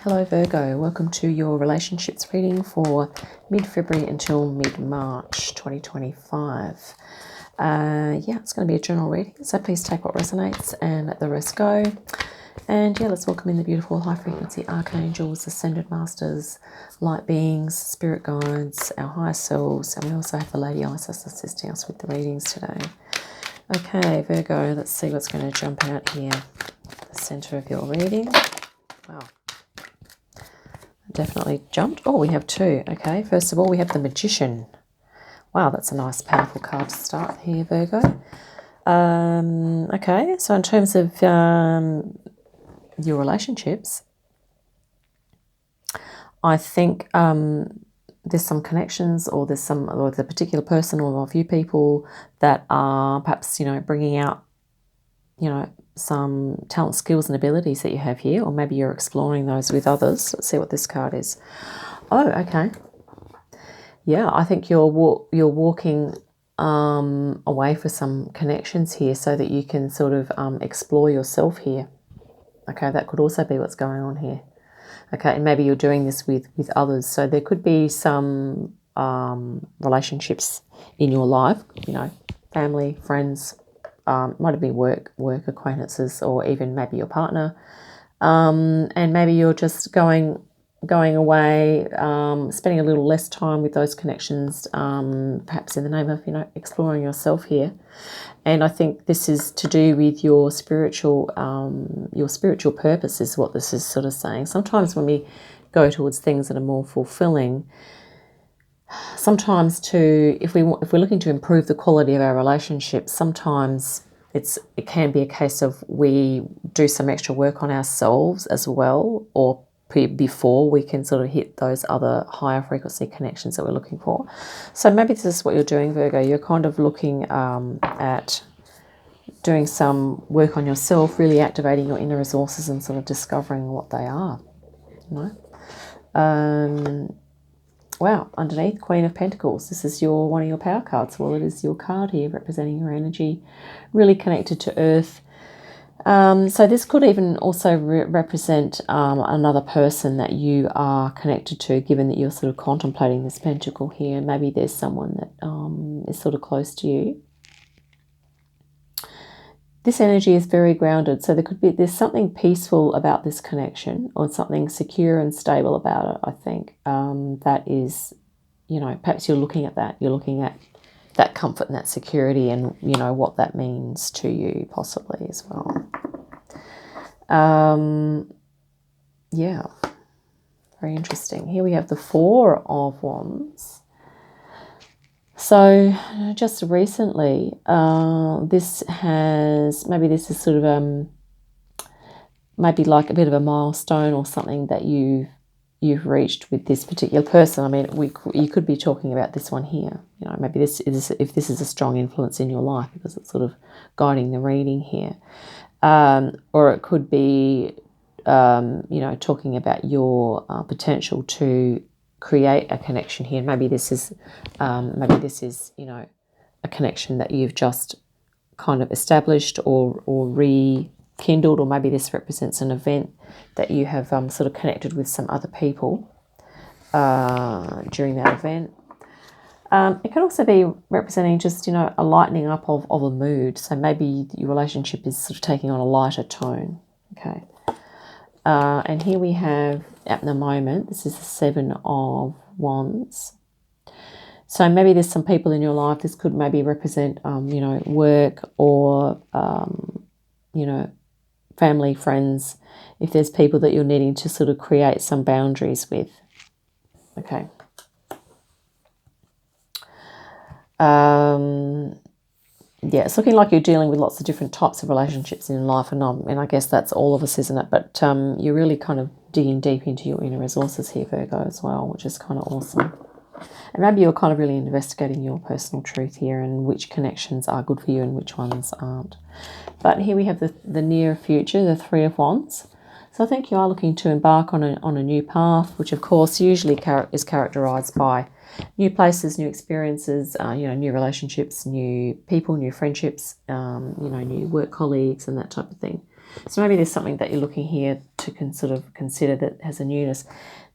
Hello Virgo, welcome to your relationships reading for mid-February until mid-March 2025. It's going to be a general reading, so please take what resonates and let the rest go. And let's welcome in the beautiful high-frequency archangels, ascended masters, light beings, spirit guides, our higher selves, and we also have the Lady Isis assisting us with the readings today. Okay, Virgo, let's see what's going to jump out here. The center of your reading. Wow. Definitely jumped. Oh, we have two. Okay, first of all, we have the Magician. Wow, that's a nice, powerful card to start here, Virgo. Okay, so in terms of your relationships, I think there's some connections, or there's a particular person or a few people that are perhaps, bringing out, some talent, skills and abilities that you have here, or maybe you're exploring those with others. Let's see what this card is. Oh, okay. Yeah, I think you're walking away for some connections here so that you can sort of explore yourself here. Okay, that could also be what's going on here. Okay, and maybe you're doing this with others. So there could be some relationships in your life, family, friends, might have been work acquaintances, or even maybe your partner, and maybe you're just going away, spending a little less time with those connections, perhaps in the name of exploring yourself here. And I think this is to do with your spiritual purpose, is what this is sort of saying. Sometimes when we go towards things that are more fulfilling, sometimes if we're looking to improve the quality of our relationships, sometimes it can be a case of we do some extra work on ourselves as well, or before we can sort of hit those other higher frequency connections that we're looking for. So maybe this is what you're doing, Virgo. You're kind of looking at doing some work on yourself, really activating your inner resources and sort of discovering what they are. Wow, underneath, Queen of Pentacles. This is one of your power cards. Well, it is your card here representing your energy, really connected to Earth. So this could even also represent another person that you are connected to, given that you're sort of contemplating this pentacle here. Maybe there's someone that is sort of close to you. This energy is very grounded, so there's something peaceful about this connection, or something secure and stable about it, I think. That is, perhaps you're looking at that. You're looking at that comfort and that security, and, what that means to you possibly as well. Yeah, very interesting. Here we have the Four of Wands. So just recently, this is sort of maybe like a bit of a milestone or something that you've reached with this particular person. I mean, you could be talking about this one here. Maybe if this is a strong influence in your life, because it's sort of guiding the reading here, or it could be talking about your potential to create a connection here. Maybe this is a connection that you've just kind of established or rekindled, or maybe this represents an event that you have sort of connected with some other people during that event. It can also be representing just a lightening up of a mood. So maybe your relationship is sort of taking on a lighter tone. Okay. And here we have, at the moment, this is the Seven of Wands. So maybe there's some people in your life. This could maybe represent, work, or, family, friends. If there's people that you're needing to sort of create some boundaries with. Okay. It's looking like you're dealing with lots of different types of relationships in life, and I guess that's all of us, isn't it? But you're really kind of digging deep into your inner resources here, Virgo, as well, which is kind of awesome. And maybe you're kind of really investigating your personal truth here, and which connections are good for you and which ones aren't. But here we have the near future, the Three of Wands. So I think you are looking to embark on a new path, which of course usually is characterized by new places, new experiences, new relationships, new people, new friendships, new work colleagues and that type of thing. So maybe there's something that you're looking here to sort of consider that has a newness.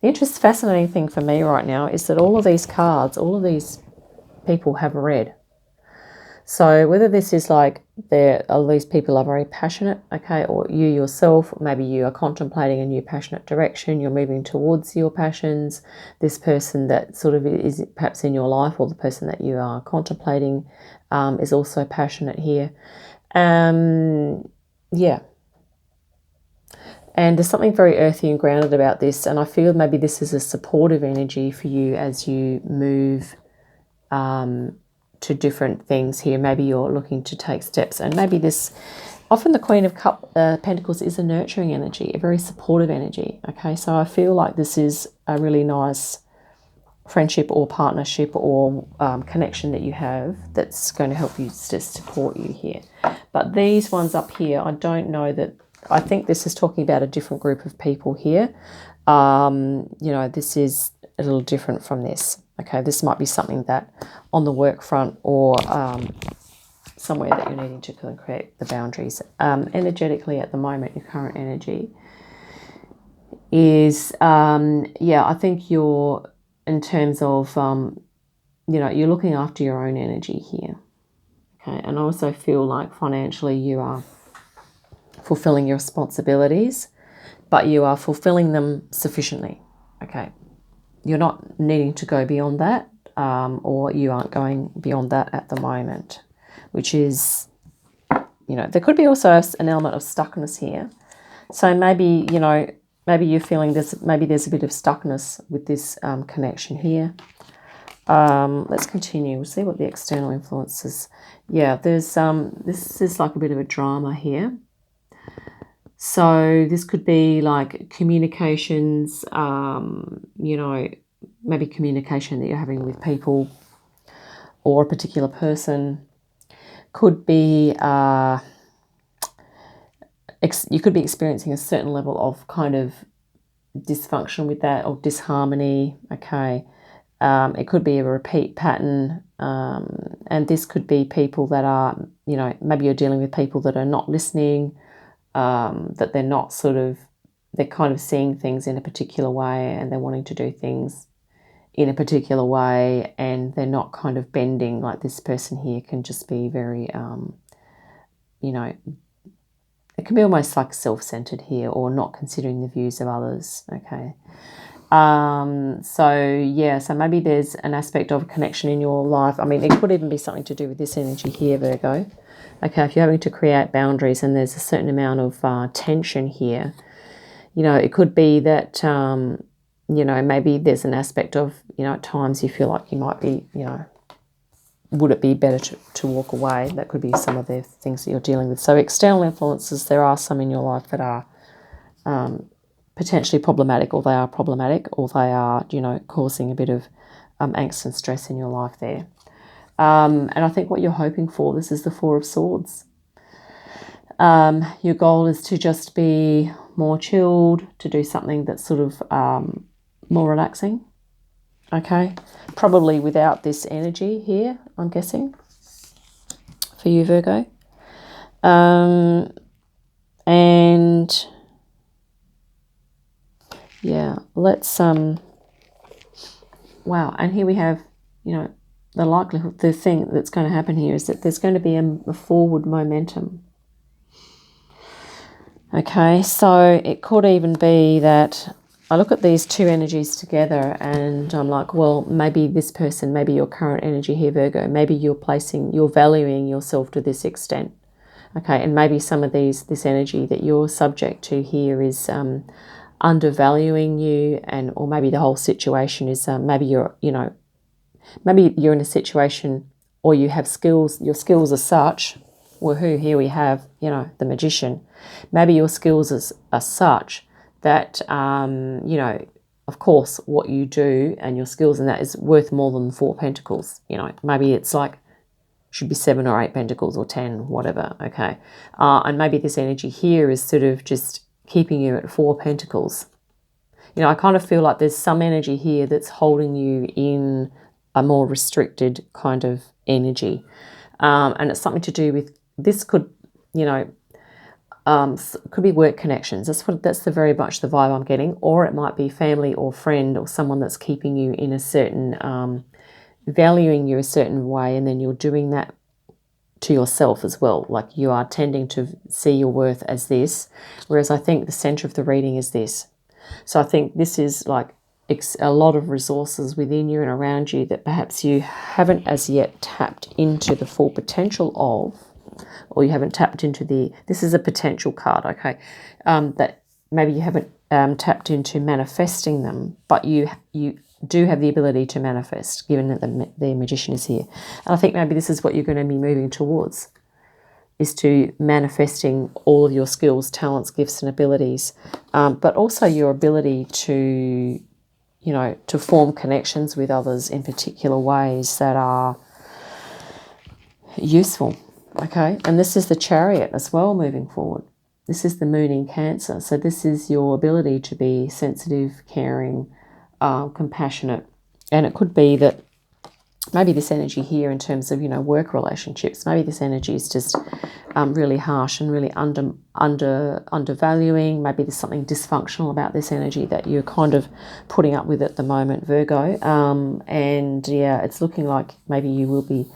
The fascinating thing for me right now is that all of these cards, all of these people have red. So whether this is like all these people are very passionate, okay, or you yourself, maybe you are contemplating a new passionate direction, you're moving towards your passions, this person that sort of is perhaps in your life or the person that you are contemplating is also passionate here. Yeah. And there's something very earthy and grounded about this, and I feel maybe this is a supportive energy for you as you move to different things here. Maybe you're looking to take steps, and maybe this, often the Queen of Pentacles is a nurturing energy, a very supportive energy, okay? So I feel like this is a really nice friendship or partnership or connection that you have that's going to help you to support you here. But these ones up here, I don't know that, I think this is talking about a different group of people here. You know, this is a little different from this. Okay, this might be something that on the work front or somewhere that you're needing to create the boundaries. Energetically at the moment, your current energy is, yeah, I think you're, in terms of, you know, you're looking after your own energy here. Okay, and I also feel like financially you are fulfilling your responsibilities, but you are fulfilling them sufficiently. Okay, you're not needing to go beyond that, or you aren't going beyond that at the moment, which is, you know, there could be also an element of stuckness here. So maybe, you know, maybe you're feeling this, maybe there's a bit of stuckness with this connection here. Let's continue. We'll see what the external influences. Yeah, there's this is like a bit of a drama here. So this could be like communications, you know, maybe communication that you're having with people or a particular person. Could be, you could be experiencing a certain level of kind of dysfunction with that or disharmony, okay. It could be a repeat pattern, and this could be people that are, you know, maybe you're dealing with people that are not listening, that they're not sort of, they're kind of seeing things in a particular way and they're wanting to do things in a particular way and they're not kind of bending. Like this person here can just be very, you know, it can be almost like self-centered here or not considering the views of others, okay. So yeah, so maybe there's an aspect of a connection in your life. I mean, it could even be something to do with this energy here, Virgo. Okay, if you're having to create boundaries and there's a certain amount of tension here, you know, it could be that, you know, maybe there's an aspect of, you know, at times you feel like you might be, you know, would it be better to walk away? That could be some of the things that you're dealing with. So external influences, there are some in your life that are potentially problematic, or they are problematic, or they are, you know, causing a bit of angst and stress in your life there. And I think what you're hoping for, this is the Four of Swords. Your goal is to just be more chilled, to do something that's sort of more relaxing. Okay, probably without this energy here, I'm guessing, for you, Virgo. And yeah, let's wow, and here we have, you know, the likelihood, the thing that's going to happen here is that there's going to be a forward momentum. Okay, so it could even be that I look at these two energies together and I'm like, well, maybe this person, maybe your current energy here, Virgo, maybe you're valuing yourself to this extent. Okay, and maybe some of this energy that you're subject to here is undervaluing you, and or maybe the whole situation is maybe you're, you know, maybe you're in a situation or you have skills, your skills are such, woohoo, here we have, you know, the Magician. Maybe your skills are such that, you know, of course, what you do and your skills and that is worth more than 4 pentacles. You know, maybe it's like, should be 7 or 8 pentacles or 10, whatever, okay. And maybe this energy here is sort of just keeping you at 4 pentacles. You know, I kind of feel like there's some energy here that's holding you in a more restricted kind of energy. And it's something to do with, this could, you know, could be work connections. That's the very much the vibe I'm getting. Or it might be family or friend or someone that's keeping you in a certain, valuing you a certain way, and then you're doing that to yourself as well. Like you are tending to see your worth as this, whereas I think the center of the reading is this. So I think this is like a lot of resources within you and around you that perhaps you haven't as yet tapped into the full potential of, or you haven't tapped into this is a potential card, okay, that maybe you haven't tapped into manifesting them, but you do have the ability to manifest, given that the magician is here. And I think maybe this is what you're going to be moving towards, is to manifesting all of your skills, talents, gifts, and abilities, but also your ability to, to form connections with others in particular ways that are useful, okay? And this is the Chariot as well moving forward. This is the moon in Cancer. So this is your ability to be sensitive, caring, compassionate. And it could be that maybe this energy here in terms of, work relationships, maybe this energy is just really harsh and really undervaluing. Maybe there's something dysfunctional about this energy that you're kind of putting up with at the moment, Virgo. And yeah, it's looking like maybe you will be,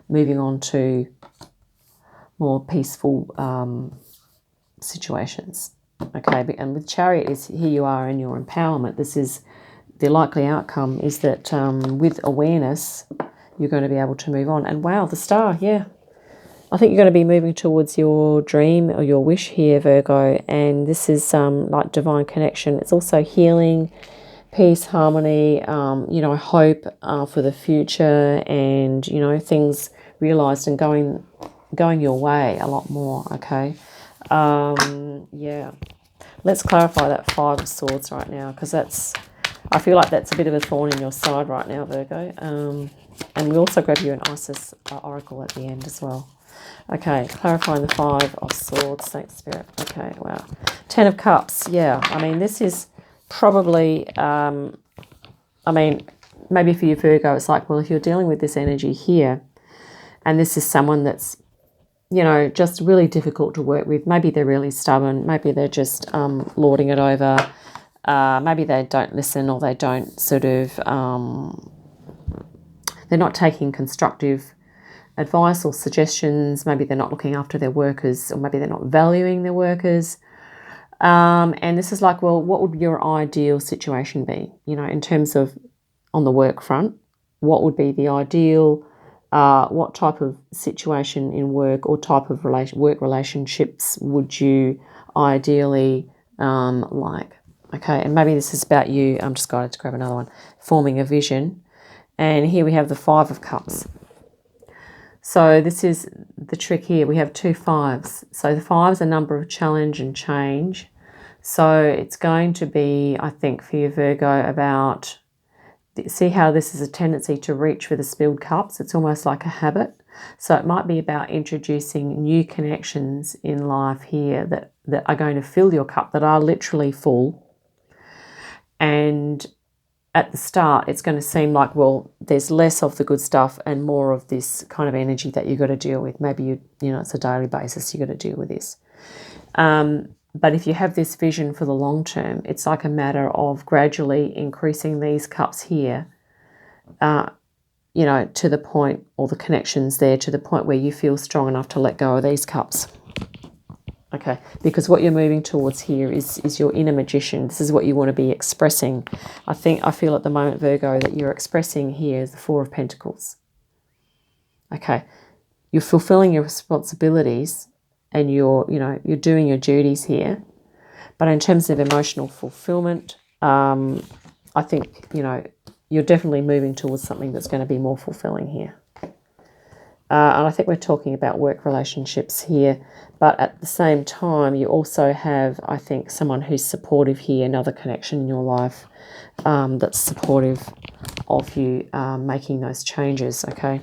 moving on to more peaceful situations. Okay, and with Chariot is here you are in your empowerment. This is the likely outcome is that with awareness, you're going to be able to move on. And wow, the Star, yeah. I think you're going to be moving towards your dream or your wish here, Virgo. And this is like divine connection. It's also healing, peace, harmony, hope for the future, and, things realised and going your way a lot more, okay? Yeah. Let's clarify that Five of Swords right now, because I feel like that's a bit of a thorn in your side right now, Virgo. And we also grab you an Isis Oracle at the end as well. Okay, clarifying the Five of Swords. Thanks, Spirit. Okay, wow. 10 of Cups. Yeah, I mean, this is probably, maybe for you, Virgo, it's like, well, if you're dealing with this energy here, and this is someone that's, just really difficult to work with. Maybe they're really stubborn. Maybe they're just lording it over. Maybe they don't listen, or they don't sort of, they're not taking constructive advice or suggestions. Maybe they're not looking after their workers, or maybe they're not valuing their workers. And this is like, well, what would your ideal situation be? In terms of on the work front, what would be the ideal, what type of situation in work or type of work relationships would you ideally like? Okay, and maybe this is about you. I'm just guided to grab another one. Forming a vision. And here we have the Five of Cups. So this is the trick here. We have two fives. So the five's a number of challenge and change. So it's going to be, I think, for you, Virgo, about, see how this is a tendency to reach for the spilled cups. It's almost like a habit. So it might be about introducing new connections in life here that are going to fill your cup, that are literally full. And at the start, it's going to seem like, well, there's less of the good stuff and more of this kind of energy that you've got to deal with. Maybe, it's a daily basis. You've got to deal with this. But if you have this vision for the long term, it's like a matter of gradually increasing these cups here, to the point, or the connections there, to the point where you feel strong enough to let go of these cups. Okay, because what you're moving towards here is your inner magician. This is what you want to be expressing. I feel at the moment, Virgo, that you're expressing here is the Four of Pentacles. Okay, you're fulfilling your responsibilities, and you're doing your duties here. But in terms of emotional fulfillment, I think, you're definitely moving towards something that's going to be more fulfilling here. And I think we're talking about work relationships here. But at the same time, you also have, I think, someone who's supportive here, another connection in your life that's supportive of you making those changes, okay?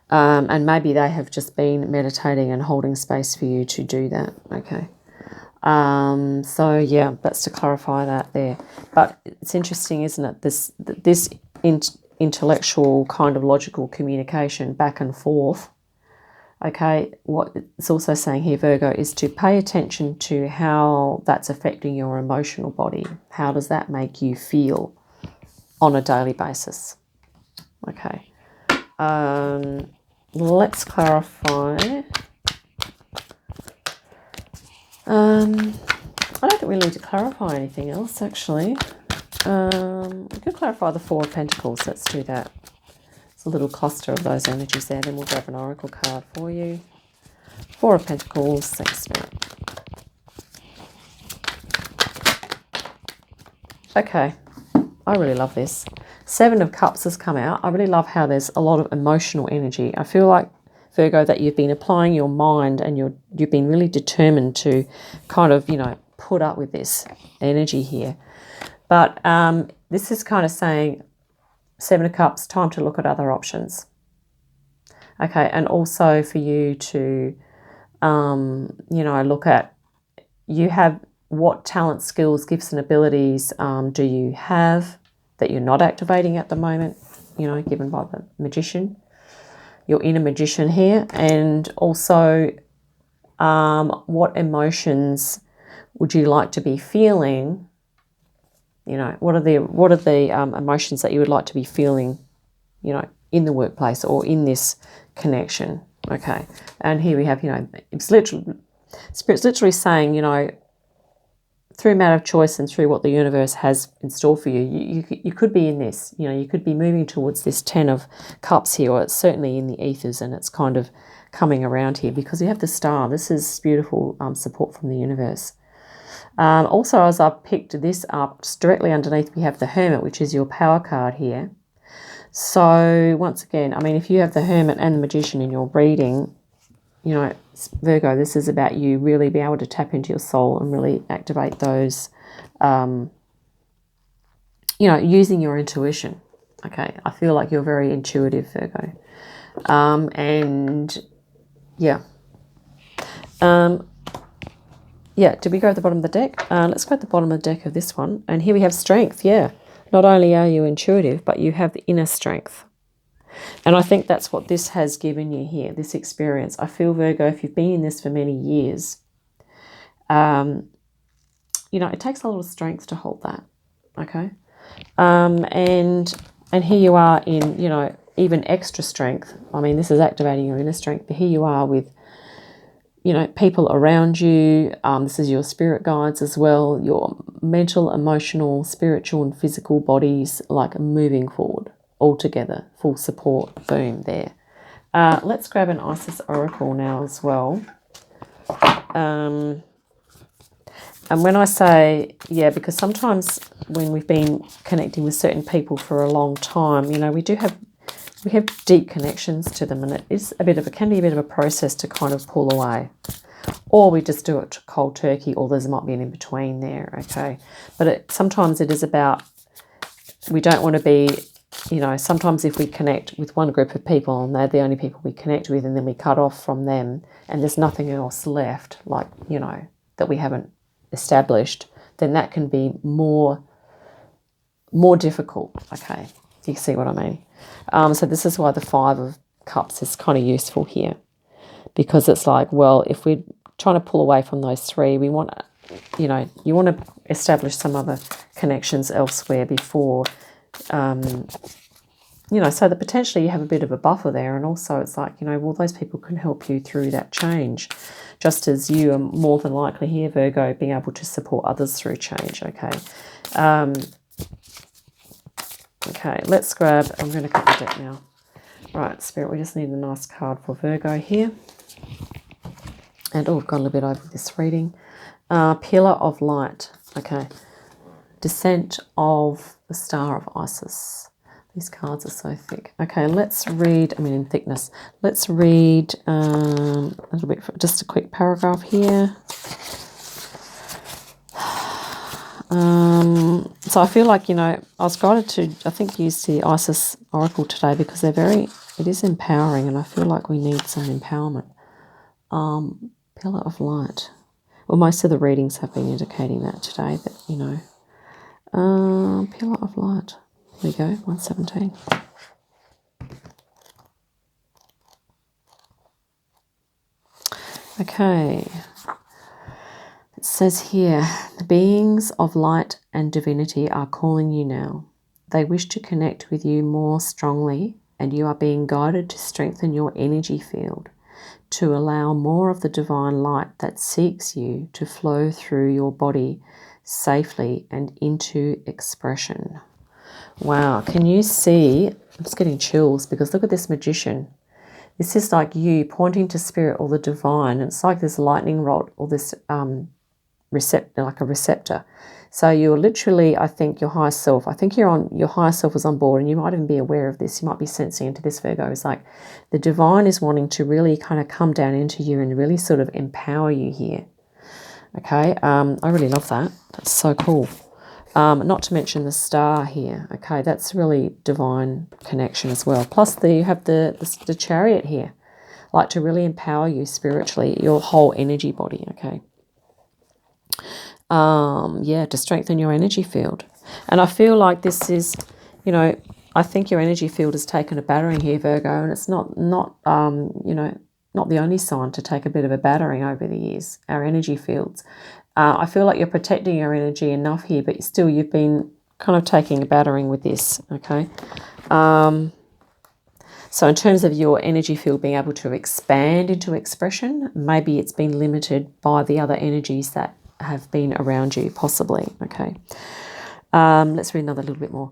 And maybe they have just been meditating and holding space for you to do that, okay? So, yeah, that's to clarify that there. But it's interesting, isn't it? This intellectual kind of logical communication back and forth Okay, what it's also saying here, Virgo, is to pay attention to how that's affecting your emotional body. How does that make you feel on a daily basis? Okay. Let's clarify. I don't think we need to clarify anything else, actually. We could clarify the Four of Pentacles. Let's do that. It's a little cluster of those energies there. Then we'll grab an oracle card for you. Four of Pentacles. Thanks, Spirit. Okay. I really love this. Seven of Cups has come out. I really love how there's a lot of emotional energy. I feel like, Virgo, that you've been applying your mind and you've been really determined to kind of, put up with this energy here. But this is kind of saying, Seven of Cups, time to look at other options. Okay, and also for you to, look at, you have what talent, skills, gifts and abilities do you have that you're not activating at the moment, given by the Magician, your inner magician here. And also what emotions would you like to be feeling? What are the emotions that you would like to be feeling, in the workplace or in this connection? Okay, and here we have, Spirit's literally saying, through matter of choice and through what the universe has in store for you, you could be in this, you could be moving towards this Ten of Cups here, or it's certainly in the ethers and it's kind of coming around here because you have the Star. This is beautiful support from the universe. Also, as I've picked this up, directly underneath we have the Hermit, which is your power card here. So once again, if you have the Hermit and the Magician in your reading, Virgo, this is about you really being able to tap into your soul and really activate those, using your intuition. Okay, I feel like you're very intuitive, Virgo. Did we go at the bottom of the deck? Let's go at the bottom of the deck of this one. And here we have strength, yeah. Not only are you intuitive, but you have the inner strength. And I think that's what this has given you here, this experience. I feel, Virgo, if you've been in this for many years, it takes a lot of strength to hold that, okay? And here you are in, even extra strength. This is activating your inner strength, but here you are with, people around you. This is your spirit guides as well, your mental, emotional, spiritual and physical bodies, like moving forward. All together, full support, boom, there. Let's grab an Isis Oracle now as well. And when I say, because sometimes when we've been connecting with certain people for a long time, we have deep connections to them, and it is can be a bit of a process to kind of pull away. Or we just do it cold turkey, or there might be an in-between there, okay? But sometimes it is about, we don't want to be, sometimes if we connect with one group of people and they're the only people we connect with, and then we cut off from them and there's nothing else left, like, that we haven't established, then that can be more difficult, okay? You see what I mean? So this is why the Five of Cups is kind of useful here, because it's like, well, if we're trying to pull away from those three, we want, you want to establish some other connections elsewhere before, so that potentially you have a bit of a buffer there. And also it's like, well, those people can help you through that change, just as you are more than likely here, Virgo, being able to support others through change, okay? Okay, let's grab, I'm going to cut the deck now. Right, Spirit, we just need a nice card for Virgo here. And, I've gone a little bit over this reading. Pillar of Light, okay. Descent of the Star of Isis. These cards are so thick. Okay, let's read, in thickness. Let's read a little bit, just a quick paragraph here. So I feel like, I was guided to, I think, use the Isis Oracle today because it is empowering, and I feel like we need some empowerment. Pillar of Light. Well, most of the readings have been indicating that today, that, Pillar of Light. There we go, 117. Okay. It says here, the beings of light and divinity are calling you now. They wish to connect with you more strongly, and you are being guided to strengthen your energy field, to allow more of the divine light that seeks you to flow through your body safely and into expression. Wow, can you see? I'm just getting chills because look at this magician. This is like you pointing to spirit or the divine. It's like this lightning rod or this like a receptor. So you're literally, I think, your higher self. I think your higher self is on board, and you might even be aware of this. You might be sensing into this, Virgo. It's like the divine is wanting to really kind of come down into you and really sort of empower you here. Okay, I really love that. That's so cool. Not to mention the star here. Okay, that's really divine connection as well. Plus, you have the chariot here, like to really empower you spiritually, your whole energy body. Okay. Yeah, to strengthen your energy field. And I feel like this is, you know, I think your energy field has taken a battering here, Virgo, and it's not the only sign to take a bit of a battering over the years, our energy fields. I feel like you're protecting your energy enough here, but still you've been kind of taking a battering with this, okay? So in terms of your energy field being able to expand into expression, maybe it's been limited by the other energies that have been around you, possibly, okay? Let's read another little bit more.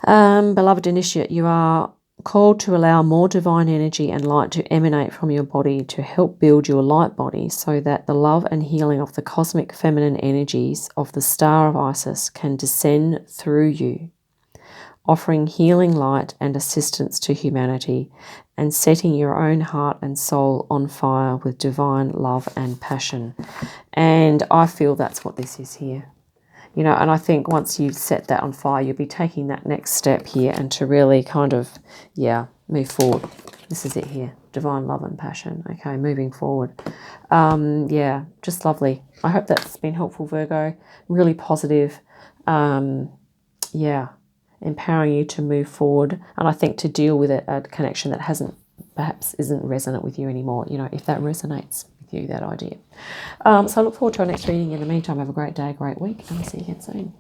Beloved initiate, you are called to allow more divine energy and light to emanate from your body to help build your light body so that the love and healing of the cosmic feminine energies of the Star of Isis can descend through you, offering healing light and assistance to humanity and setting your own heart and soul on fire with divine love and passion. And I feel that's what this is here. You know, and I think once you've set that on fire, you'll be taking that next step here and to really kind of, yeah, move forward. This is it here, divine love and passion. Okay, moving forward. Yeah, just lovely. I hope that's been helpful, Virgo. Really positive. Yeah, empowering you to move forward. And I think to deal with a connection that perhaps isn't resonant with you anymore, you know, if that resonates with you, that idea. So I look forward to our next reading. In the meantime, have a great day, great week, and I'll see you again soon.